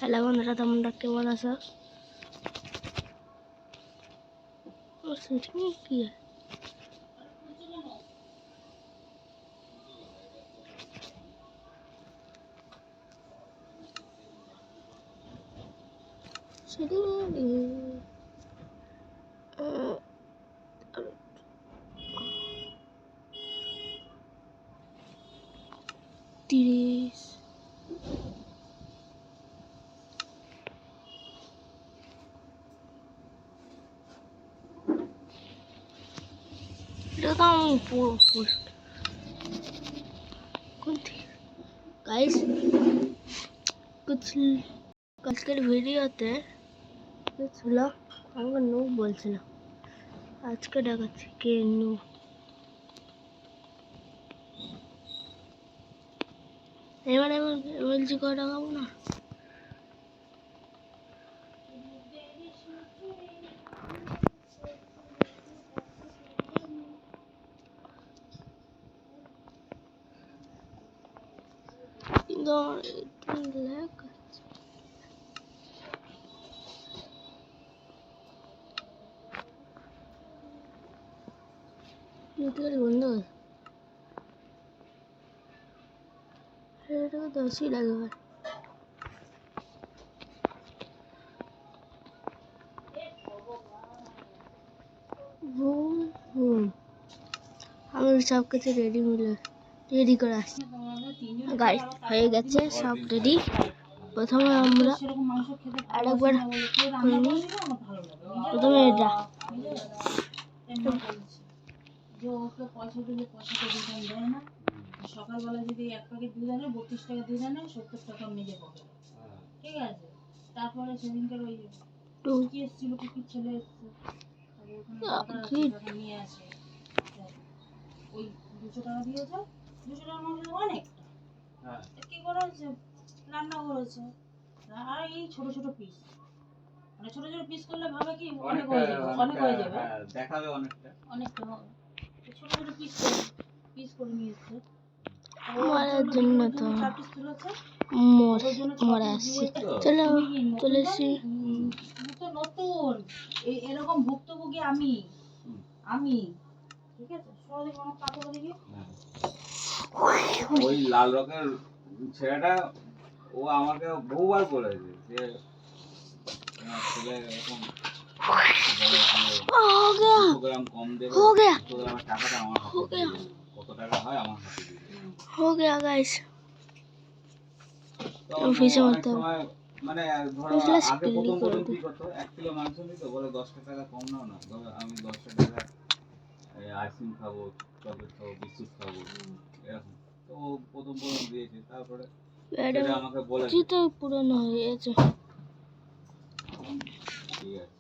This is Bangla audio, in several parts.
হ্যালো বন্ধুরা, তোমরা কেমন আছো? সেটিং কি সেটিং 30 এটা তো আমি পুরো ফুল गाइस कुछ আজকের ভিডিওতে ছিল আমাকে নূব বলছিল, আজকে দেখাচ্ছি কে নূব। এবার বলছি কয় টাকাবো না বন্ধ এটা 10ই লাগবে। আমি সব কিছু রেডি করে আসছি। গাইস হয়ে গেছে সব রেডি। প্রথমে আমরা আরেকবার করে নিই। প্রথমে এটা পয়সা দিলে পয়সাটা রিটার্ন দেয় না। সকালবেলা যদি 1 প্যাকেট দুধ আনে 32 টাকা দুধ আনে 70 টাকা নিজে পাবে, ঠিক আছে। তারপরে সেদিনকার ওই কি এসেছিল, কুকুর ছেলে এসছে, টাকা নিয়ে আসে, ওই 200 টাকা দিয়েছে। 200 টাকার মধ্যে অনেকটা কি করা হয়েছে, রান্না করেছে। আর এই ছোট ছোট পিস, মানে ছোট ছোট পিস করলে ভাবে কি অনেক হয়ে যাবে, দেখাবে অনেকটা হবে। ছোট ছোট পিস করে নিয়েছে। মরার জন্য তো মরে আসছি। চলে এসছি। নতুন এরকম ভুক্তভোগী আমি ঠিক আছে। ওই লাল রঙের ছেলেটা ও আমাকে বহুবার বলেছে যে ছেলে এরকম কম দেবে, টাকাটা আমার হাতে, কত টাকা হয় আমার হাতে দিয়ে हो गया गाइस। অফিসে মতো মানে ধরো আগে প্রথম কি করতো, 1 কিলো মাংস নিত, বলে 10 টাকা কম নাও না, আমি 10 টাকা আইসক্রিম খাবো, চকলেট খাবো, বিস্কুট খাবো, এরকম। তো প্রথম দিয়েছে, তারপরে সেটা আমাকে বলেছে তো পুরনো হয়ে গেছে। ঠিক আছে,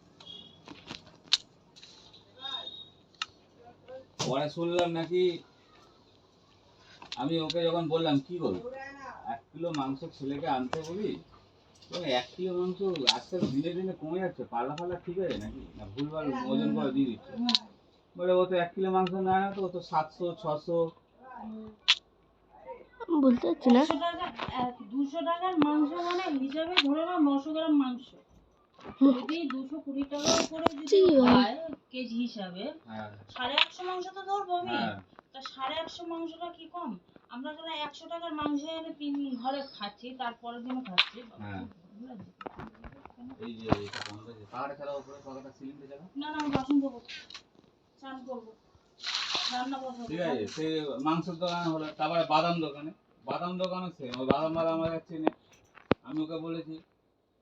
পরে শুনলাম নাকি, আমি ওকে যখন বললাম কি বলবো 1 কিলো মাংস ছেলেকে আনতে বলি, 1 কিলো মাংস আজকে দিনে দিনে কমে যাচ্ছে, পাল্লা ফাল্লা ঠিক আছে নাকি, না ভুলভাল ওজন করে দিয়ে দিচ্ছে। বলে ও তো 1 কিলো মাংস নেয় না, তো ও তো 700 600 বলতে পারছি না। 200 টাকার মাংস মানে হিসাবে ধরে নাও 900 গ্রাম মাংস, যদি 220 টাকা করে যদি হয় কেজি হিসাবে, 150 মাংস তো ধরবো আমি। তা 150 মাংসটা কি কম? আমরা যারা 100 টাকার মাংস এনে 3 ঘরে খাচ্ছি, তারপরের দিনও খাচ্ছি। এই যে এটা বন্ধ আছে, পাহাড়ে খেলা উপরে পাকাটা সিলিংটা জায়গা না না, আমি বাসন ধোবো, স্নান করবো, রান্না করবো, ঠিক আছে। সে মাংসের দোকানে হলো, তারপরে বাদাম দোকানে সে ওই বাদাম আমার কাছে নেই। আমি ওকে বলেছি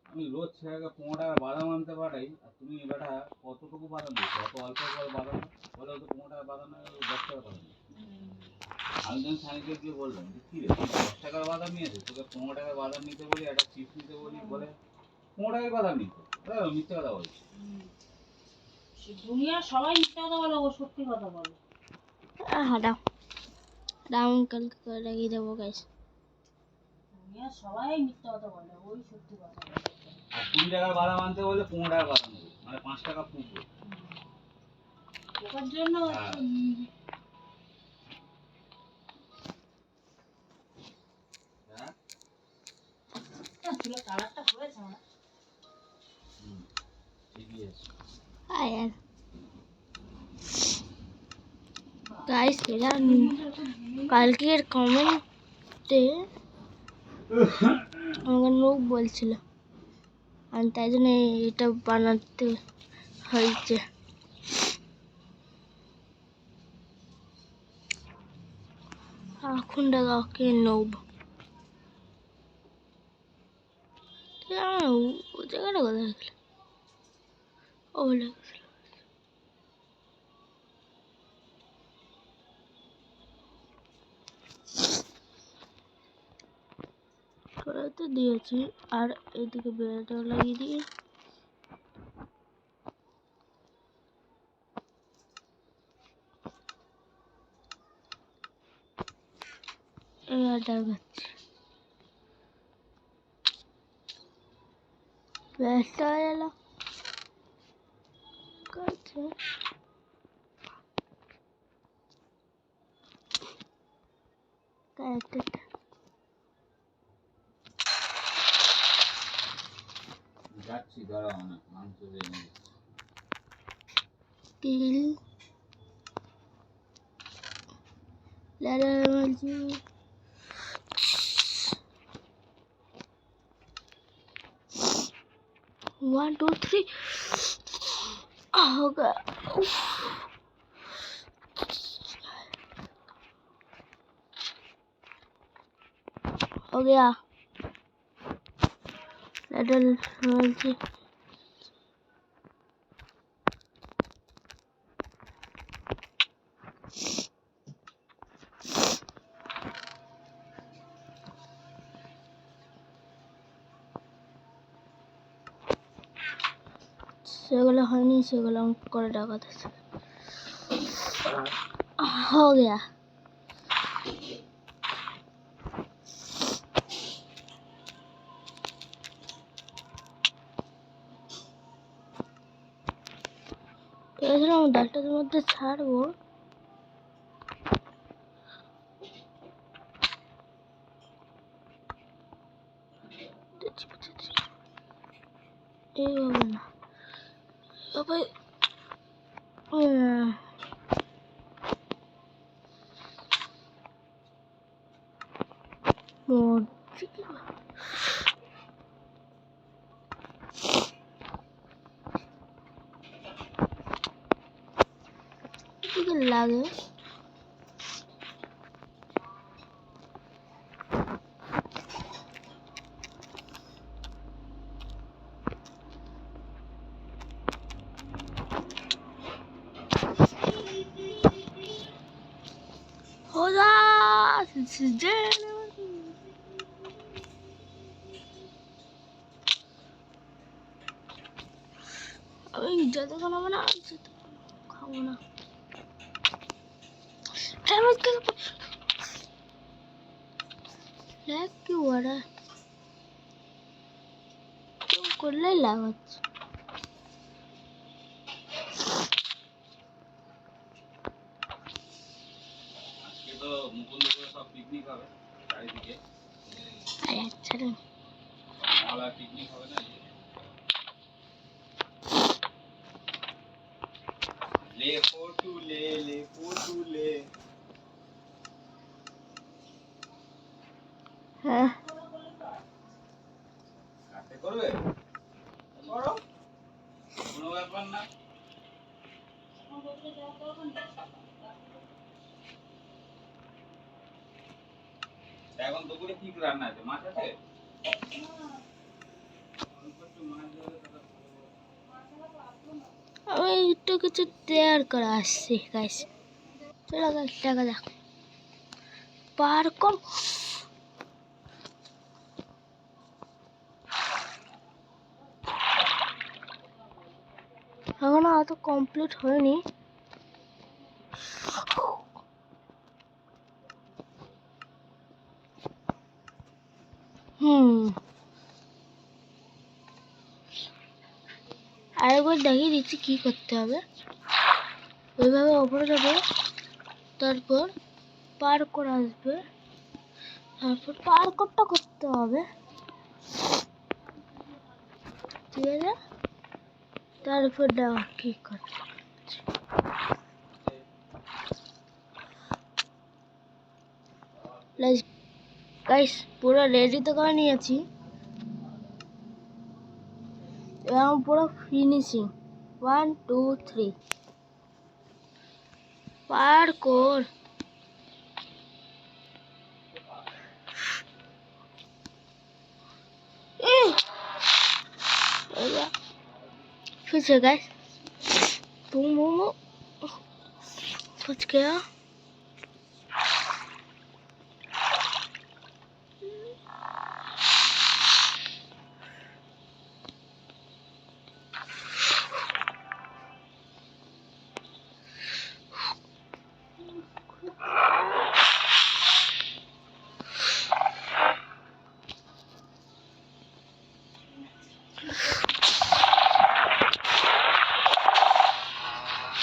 আমি রোজ ছেলেকে 15 টাকা বাদাম আনতে পাঠাই, আর তুমি বেটা কতটুকু বাদাম দিচ্ছ, অত অল্প বাদাম। বলে ও তো 15 টাকা বাদাম নেই, 10 টাকা বাদাম। আমি যখন সাইকে গিয়ে বললাম যে কি রে, 10 টাকার বাদাম নিয়েছে, তোকে 15 টাকার বাদাম নিতে বলি, একটা চিপস নিতে বলি, বলে 15 টাকার বাদাম নিতে। মিথ্যে কথা বলছে। দুনিয়া সবাই মিথ্যে কথা বলে, ও সত্যি কথা বলে। হাঁটাও ডাউন কালকে করে লাগিয়ে দেবো গাইস। দুনিয়া সবাই মিথ্যে কথা বলে, ওই সত্যি কথা বলে। আর 20 টাকার বাদাম আনতে বলে 15 টাকার বাদাম নেবে, মানে 5 টাকা পুরো ওর জন্য। কালারটা হয়েছে না ঠিকই আছে আর গাইস এরা কালকের কমেন্টে আমাকে নোক বলছিল আমি তাই জন্য এটা বানাতে হয়েছে এখন ওকে নোব ও জায়গাটা কোথায় রাখলে ও কড়াইতে দিয়েছি আর এদিকে বেড়াটাও লাগিয়ে দিয়ে এবার দেখাচ্ছি ব্যস্ত হয়ে গেল করছে ক্যারেক্টারটা যাচ্ছি দাঁড়াও না মাংস দিয়ে নিয়ে তিল লালা বলছি 1 2 3 हो गया हो गया लाडल बलছি সেগুলো হয়নি সেগুলো করে ডাকাতেছে हो गया ভেবেছিলাম ডালটার মধ্যে ছাড়বো এইভাবে না তবে লাগে होगा আমি যত খাবো না খাবো না কি ওরা করলেই লাভ হচ্ছে আজকে তো মুকুন্দপুরে সব পিকনিক হবে চারিদিকে আচ্ছা মহলা পিকনিক হবে না ले फोटो ले फोटो ले হ্যাঁ কাটতে করবে করো কোনো ব্যাপার না এখন দুপুরে কি রান্না আছে মাছ আছে আমি একটু কিছু তৈরি করে আসছি গাইস চলো গাইস দেখা যাক পার কম এখনো অত কমপ্লিট হয়নি আরেকবার দেখিয়ে দিচ্ছি কি করতে হবে ওইভাবে ওপরে যাবে তারপর পার্কর আসবে তারপর পার্করটা করতে হবে ঠিক আছে, তারপর দেওয়া কি করে গাইস, পুরো রেডি তো করে নিয়েছি, এবং পুরো ফিনিশিং 1 2 3 পার্কোর। फिर से गाइस, बूम बूम, बच गया।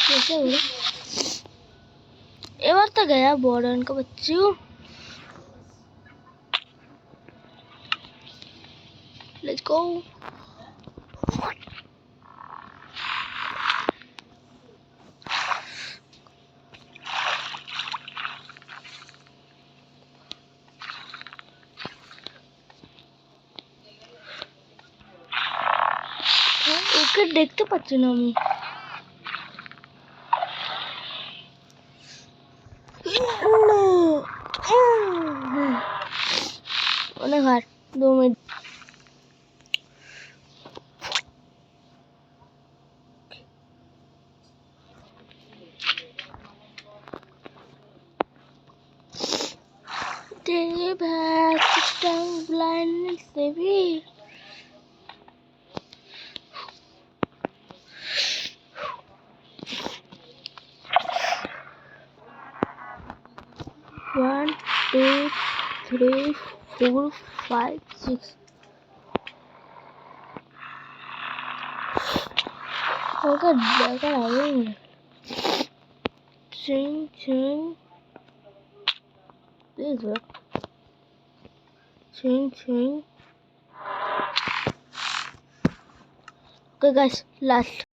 कैसे हुआ? एक बार तो गया बॉर्डन का बच्चों। Let's go. ওকে দেখতে পাচ্ছি না আমি। অনেক হার 2 মিনিট। तेरे भाग टंग ब्लाइंड से भी One, 2, 3, 4, 5, 6. ओके देखा नहीं। Ching ching. This is ching ching. Okay guys, last.